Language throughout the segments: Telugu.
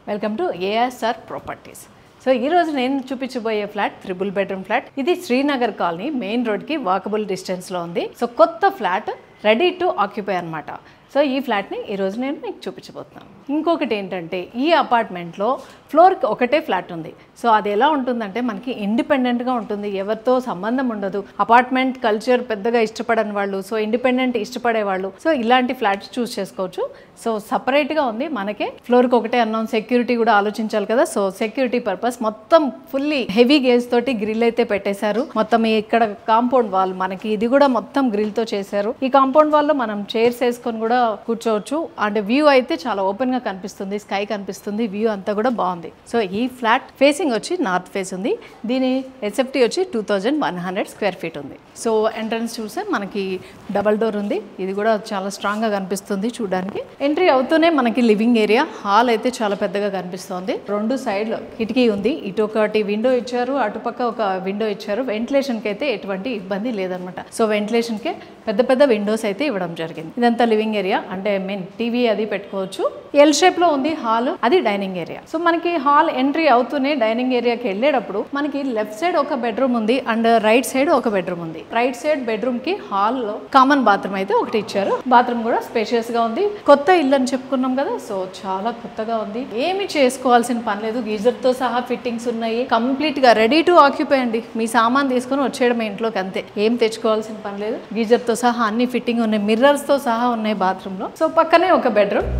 Welcome to ASR properties. So ఈరోజు నేను చూపించబోయే ఫ్లాట్ 3 బెడ్రూమ్ ఫ్లాట్. ఇది శ్రీనగర్ కాలనీ మెయిన్ రోడ్కి వాకబుల్ డిస్టెన్స్లో ఉంది. సో కొత్త ఫ్లాట్ రెడీ టు ఆక్యుపై అనమాట. సో ఈ ఫ్లాట్ని ఈరోజు నేను మీకు చూపించబోతున్నాను. ఇంకొకటి ఏంటంటే ఈ అపార్ట్మెంట్లో ఫ్లోర్కి ఒకటే ఫ్లాట్ ఉంది. సో అది ఎలా ఉంటుందంటే మనకి ఇండిపెండెంట్గా ఉంటుంది, ఎవరితో సంబంధం ఉండదు. అపార్ట్మెంట్ కల్చర్ పెద్దగా ఇష్టపడని వాళ్ళు, సో ఇండిపెండెంట్ ఇష్టపడే వాళ్ళు, సో ఇలాంటి ఫ్లాట్స్ చూస్ చేసుకోవచ్చు. సో సపరేట్గా ఉంది మనకే. ఫ్లోర్కి ఒకటే అన్నాం, సెక్యూరిటీ కూడా ఆలోచించాలి కదా. సో సెక్యూరిటీ పర్పస్ మొత్తం ఫుల్లీ హెవీ గేజ్ తోటి గ్రిల్ అయితే పెట్టేశారు. మొత్తం ఇక్కడ కాంపౌండ్ వాల్ మనకి ఇది కూడా మొత్తం గ్రిల్తో చేశారు. ఈ కాంపౌండ్ వాల్లో మనం చైర్స్ వేసుకొని కూడా కూర్చోవచ్చు. అంటే వ్యూ అయితే చాలా ఓపెన్ గా కనిపిస్తుంది, స్కై కనిపిస్తుంది, వ్యూ అంతా కూడా బాగుంది. సో ఈ ఫ్లాట్ ఫేసింగ్ వచ్చి నార్త్ ఫేస్ ఉంది. దీని ఎస్ఎఫ్టీ వచ్చి 2100 స్క్వేర్ ఫీట్ ఉంది. సో ఎంట్రన్స్ చూస్తే మనకి డబల్ డోర్ ఉంది. ఇది కూడా చాలా స్ట్రాంగ్ గా కనిపిస్తుంది చూడడానికి. ఎంట్రీ అవుతూనే మనకి లివింగ్ ఏరియా, హాల్ అయితే చాలా పెద్దగా కనిపిస్తుంది. రెండు సైడ్లో కిటికీ ఉంది. ఇటు ఒకటి విండో ఇచ్చారు, అటుపక్క ఒక విండో ఇచ్చారు. వెంటిలేషన్ కి అయితే ఎటువంటి ఇబ్బంది లేదనమాట. సో వెంటిలేషన్ కి పెద్ద పెద్ద విండోస్ అయితే ఇవ్వడం జరిగింది. ఇదంతా లివింగ్ ఏరియా, అంటే మెయిన్ టీవీ అది పెట్టుకోవచ్చు. ఎల్ షేప్ లో ఉంది హాల్, అది డైనింగ్ ఏరియా. సో మనకి హాల్ ఎంట్రీ అవుతూనే డైనింగ్ ఏరియాకి వెళ్ళేటప్పుడు మనకి లెఫ్ట్ సైడ్ ఒక బెడ్రూమ్ ఉంది అండ్ రైట్ సైడ్ ఒక బెడ్రూమ్ ఉంది. రైట్ సైడ్ బెడ్రూమ్ కి హాల్ లో కామన్ బాత్రూమ్ అయితే ఒకటి ఇచ్చారు. బాత్రూమ్ కూడా స్పేషియస్ గా ఉంది. కొత్త ఇల్లు అని చెప్పుకున్నాం కదా, సో చాలా కొత్తగా ఉంది. ఏమి చేసుకోవాల్సిన పని లేదు, గీజర్ తో సహా ఫిట్టింగ్స్ ఉన్నాయి. కంప్లీట్ గా రెడీ టు ఆక్యుపై అండి. మీ సామాన్ తీసుకొని వచ్చేయడం ఇంట్లోకి, అంతే. ఏం తెచ్చుకోవాల్సిన పని లేదు. గీజర్ తో సహా అన్ని ఫిట్టింగ్ ఉన్నాయి, మిర్రర్స్ తో సహా ఉన్నాయి బాత్రూమ్ లో. సో పక్కనే ఒక బెడ్రూమ్.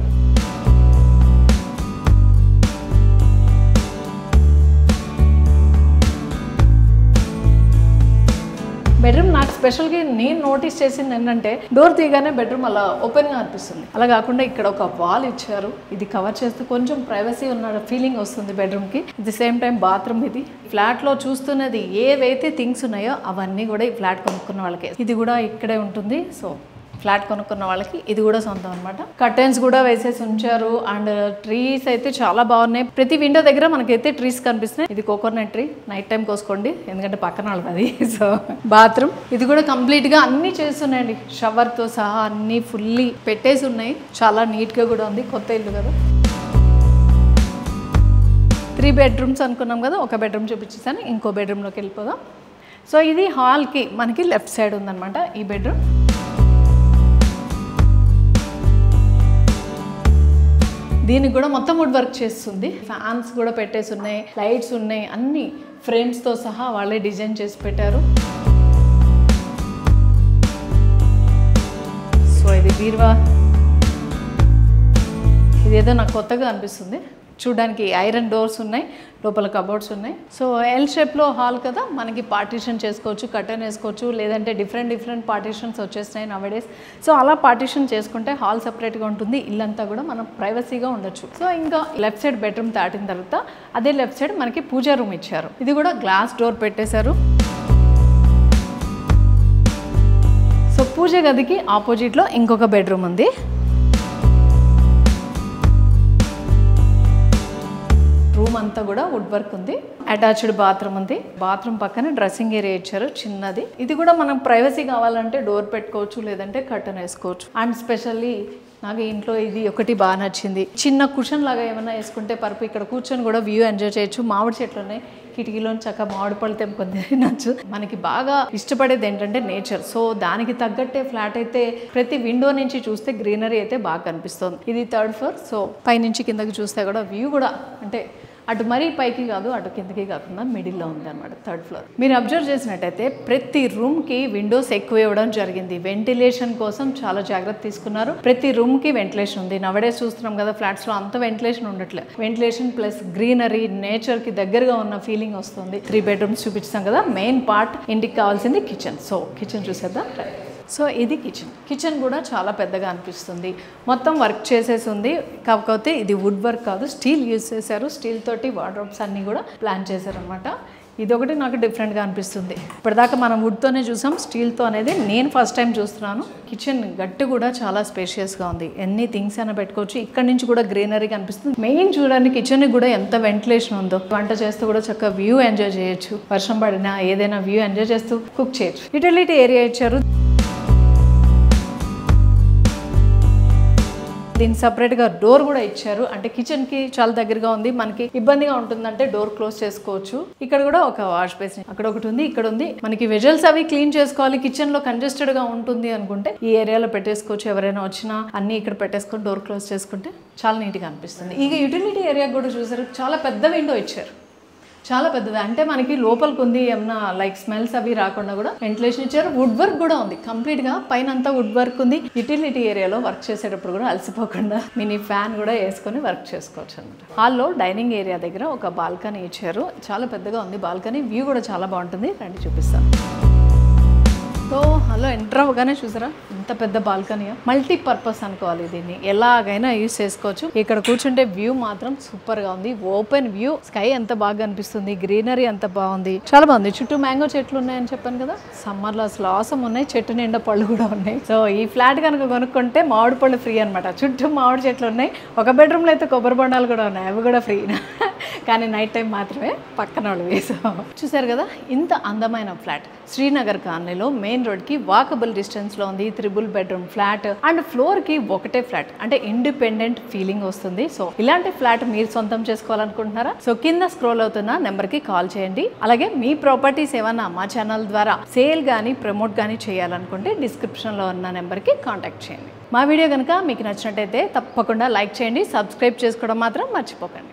బెడ్రూమ్ నాకు స్పెషల్గా నేను నోటీస్ చేసింది ఏంటంటే డోర్ తీయగానే బెడ్రూమ్ అలా ఓపెన్గా అనిపిస్తుంది. అలా కాకుండా ఇక్కడ ఒక వాల్ ఇచ్చారు, ఇది కవర్ చేస్తూ కొంచెం ప్రైవసీ ఉన్న ఫీలింగ్ వస్తుంది బెడ్రూమ్కి. At the same time bathroom ఇది. ఫ్లాట్లో చూస్తున్నది ఏవైతే థింగ్స్ ఉన్నాయో అవన్నీ కూడా ఈ ఫ్లాట్ కొనుక్కున్న వాళ్ళకి. ఇది కూడా ఇక్కడే ఉంటుంది. సో ఫ్లాట్ కొనుక్కున్న వాళ్ళకి ఇది కూడా సొంతం అనమాట. కర్టెన్స్ కూడా వేసేసి ఉంచారు అండ్ ట్రీస్ అయితే చాలా బాగున్నాయి. ప్రతి విండో దగ్గర మనకైతే ట్రీస్ కనిపిస్తున్నాయి. ఇది కోకోనట్ ట్రీ, నైట్ టైం కోసుకోండి ఎందుకంటే పక్కన వాళ్ళది. సో బాత్రూమ్ ఇది కూడా కంప్లీట్ గా అన్ని చేస్తున్నాయండి, షవర్ తో సహా అన్ని ఫుల్లీ పెట్టేసి ఉన్నాయి. చాలా నీట్ గా కూడా ఉంది, కొత్త ఇల్లు కదా. 3 బెడ్రూమ్స్ అనుకున్నాం కదా, ఒక బెడ్రూమ్ చూపించేసాను. ఇంకో బెడ్రూమ్లోకి వెళ్ళిపోదాం. సో ఇది హాల్కి మనకి లెఫ్ట్ సైడ్ ఉందన్నమాట ఈ బెడ్రూమ్. దీనికి కూడా మొత్తం వుడ్ వర్క్ చేస్తుంది. ఫ్యాన్స్ కూడా పెట్టేసి ఉన్నాయి, లైట్స్ ఉన్నాయి, అన్ని ఫ్రేమ్స్తో సహా వాళ్ళే డిజైన్ చేసి పెట్టారు. సో ఇది బీరువా, ఇదేదో నాకు కొత్తగా అనిపిస్తుంది చూడడానికి. ఐరన్ డోర్స్ ఉన్నాయి, లోపల కబోర్డ్స్ ఉన్నాయి. సో ఎల్ షేప్లో హాల్ కదా, మనకి పార్టీషన్ చేసుకోవచ్చు, కర్టెన్ వేసుకోవచ్చు, లేదంటే డిఫరెంట్ పార్టీషన్స్ వచ్చేస్తున్నాయి నవడేస్. సో అలా పార్టీషన్ చేసుకుంటే హాల్ సపరేట్గా ఉంటుంది, ఇల్లంతా కూడా మనం ప్రైవసీగా ఉండొచ్చు. సో ఇంకా లెఫ్ట్ సైడ్ బెడ్రూమ్ దాటిన తర్వాత అదే లెఫ్ట్ సైడ్ మనకి పూజా రూమ్ ఇచ్చారు. ఇది కూడా గ్లాస్ డోర్ పెట్టేశారు. సో పూజ గదికి ఆపోజిట్లో ఇంకొక బెడ్రూమ్ ఉంది. రూమ్ అంతా కూడా వుడ్ వర్క్ ఉంది. అటాచ్డ్ బాత్రూమ్ ఉంది. బాత్రూమ్ పక్కన డ్రెస్సింగ్ ఏరియా ఇచ్చారు చిన్నది. ఇది కూడా మనం ప్రైవసీ కావాలంటే డోర్ పెట్టుకోవచ్చు, లేదంటే కర్టెన్ వేసుకోవచ్చు. అండ్ స్పెషల్లీ నాకు ఇంట్లో ఇది ఒకటి బాగా నచ్చింది, చిన్న కుషన్ లాగా ఏమైనా వేసుకుంటే పరుపు ఇక్కడ కూర్చొని కూడా వ్యూ ఎంజాయ్ చేయొచ్చు. మామిడి చెట్లు ఉన్నాయి, కిటికీలో చక్కగా మామిడి పళ్ళు తెంపుకొని తినచ్చు. మనకి బాగా ఇష్టపడేది ఏంటంటే నేచర్. సో దానికి తగ్గట్టే ఫ్లాట్ అయితే ప్రతి విండో నుంచి చూస్తే గ్రీనరీ అయితే బాగా కనిపిస్తుంది. ఇది 3rd ఫ్లోర్. సో పైనుంచి కిందకి చూస్తే కూడా వ్యూ కూడా అంటే అటు మరీ పైకి కాదు, అటు కిందకి కాకుండా మిడిల్లో ఉంది అనమాట 3rd ఫ్లోర్. మీరు అబ్జర్వ్ చేసినట్టయితే ప్రతి రూమ్కి విండోస్ ఎక్కువ ఇవ్వడం జరిగింది. వెంటిలేషన్ కోసం చాలా జాగ్రత్త తీసుకున్నారు. ప్రతి రూమ్కి వెంటిలేషన్ ఉంది. నవడేస్ చూస్తున్నాం కదా ఫ్లాట్స్లో అంత వెంటిలేషన్ ఉండట్లేదు. వెంటిలేషన్ ప్లస్ గ్రీనరీ, నేచర్కి దగ్గరగా ఉన్న ఫీలింగ్ వస్తుంది. 3 బెడ్రూమ్స్ చూపించాం కదా. మెయిన్ పార్ట్ ఇంటికి కావాల్సింది కిచెన్. సో కిచెన్ చూసేద్దాం. సో ఇది కిచెన్ కూడా చాలా పెద్దగా అనిపిస్తుంది. మొత్తం వర్క్ చేసేసి ఉంది, కాకపోతే ఇది వుడ్ వర్క్ కాదు, స్టీల్ యూజ్ చేశారు. స్టీల్ తోటి వార్డ్రోబ్స్ అన్నీ కూడా ప్లాన్ చేశారనమాట. ఇది ఒకటి నాకు డిఫరెంట్గా అనిపిస్తుంది. ఇప్పటిదాకా మనం వుడ్తోనే చూసాం, స్టీల్తో అనేది నేను ఫస్ట్ టైం చూస్తున్నాను. కిచెన్ గట్టి కూడా చాలా స్పేషియస్గా ఉంది, ఎన్ని థింగ్స్ అయినా పెట్టుకోవచ్చు. ఇక్కడ నుంచి కూడా గ్రీనరీ కనిపిస్తుంది. మెయిన్ చూడండి కిచెన్ కూడా ఎంత వెంటిలేషన్ ఉందో. వంట చేస్తూ కూడా చక్కగా వ్యూ ఎంజాయ్ చేయొచ్చు. వర్షం పడినా ఏదైనా వ్యూ ఎంజాయ్ చేస్తూ కుక్ చేయొచ్చు. యూటిలిటీ ఏరియా ఇచ్చారు. దీనికి సపరేట్ గా డోర్ కూడా ఇచ్చారు. అంటే కిచెన్ కి చాలా దగ్గరగా ఉంది, మనకి ఇబ్బందిగా ఉంటుందంటే డోర్ క్లోజ్ చేసుకోవచ్చు. ఇక్కడ కూడా ఒక వాష్ బేసిన్ అక్కడ ఒకటి ఉంది, ఇక్కడ ఉంది. మనకి వెజల్స్ అవి క్లీన్ చేసుకోవాలి, కిచెన్ లో కంజెస్టెడ్ గా ఉంటుంది అనుకుంటే ఈ ఏరియాలో పెట్టేసుకోవచ్చు. ఎవరైనా వచ్చినా అన్ని ఇక్కడ పెట్టేసుకొని డోర్ క్లోజ్ చేసుకుంటే చాలా నీట్ గా అనిపిస్తుంది. ఇక యూటిలిటీ ఏరియా కూడా చూసారు, చాలా పెద్ద విండో ఇచ్చారు, చాలా పెద్దది. అంటే మనకి లోపలికి ఉంది, ఏమన్నా లైక్ స్మెల్స్ అవి రాకుండా కూడా వెంటిలేషన్ ఇచ్చారు. వుడ్ వర్క్ కూడా ఉంది కంప్లీట్ గా, పైన అంతా వుడ్ వర్క్ ఉంది. యూటిలిటీ ఏరియాలో వర్క్ చేసేటప్పుడు కూడా అలసిపోకుండా మినీ ఫ్యాన్ కూడా వేసుకొని వర్క్ చేసుకోవచ్చు అనమాట. హాల్లో డైనింగ్ ఏరియా దగ్గర ఒక బాల్కనీ ఇచ్చారు, చాలా పెద్దగా ఉంది బాల్కనీ. వ్యూ కూడా చాలా బాగుంటుంది, రండి చూపిస్తాను. సో హలో ఎంటర్ అవ్వగానే చూసారా ఇంత పెద్ద బాల్కనీ, మల్టీ పర్పస్ అనుకోవాలి, దీన్ని ఎలాగైనా యూజ్ చేసుకోవచ్చు. ఇక్కడ కూర్చుంటే వ్యూ మాత్రం సూపర్ గా ఉంది, ఓపెన్ వ్యూ, స్కై ఎంత బాగా అనిపిస్తుంది, గ్రీనరీ ఎంత బాగుంది, చాలా బాగుంది. చుట్టూ మ్యాంగో చెట్లు ఉన్నాయని చెప్పాను కదా, సమ్మర్ లో అసలు ఆసం ఉన్నాయి, చెట్టు నిండా పళ్ళు కూడా ఉన్నాయి. సో ఈ ఫ్లాట్ కనుక కొనుక్కుంటే మామిడి పళ్ళు ఫ్రీ అనమాట. చుట్టూ మామిడి చెట్లు ఉన్నాయి, ఒక బెడ్రూమ్ లో అయితే కొబ్బరి బొండాలు కూడా ఉన్నాయి, అవి కూడా ఫ్రీ. కానీ నైట్ టైం మాత్రమే పక్కన వాళ్ళు వేసాం. చూసారు కదా ఇంత అందమైన ఫ్లాట్ శ్రీనగర్ కాలనీలో మెయిన్ రోడ్ కి వాకబుల్ డిస్టెన్స్ లో ఉంది. 3 బెడ్రూమ్ ఫ్లాట్ అండ్ ఫ్లోర్ కి ఒకటే ఫ్లాట్, అంటే ఇండిపెండెంట్ ఫీలింగ్ వస్తుంది. సో ఇలాంటి ఫ్లాట్ మీరు సొంతం చేసుకోవాలనుకుంటున్నారా? సో కింద స్క్రోల్ అవుతున్న నెంబర్ కి కాల్ చేయండి. అలాగే మీ ప్రాపర్టీస్ ఏమన్నా మా ఛానల్ ద్వారా సేల్ కానీ ప్రమోట్ కానీ చేయాలనుకుంటే డిస్క్రిప్షన్ లో ఉన్న నెంబర్ కి కాంటాక్ట్ చేయండి. మా వీడియో కనుక మీకు నచ్చినట్టయితే తప్పకుండా లైక్ చేయండి, సబ్స్క్రైబ్ చేసుకోవడం మాత్రం మర్చిపోకండి.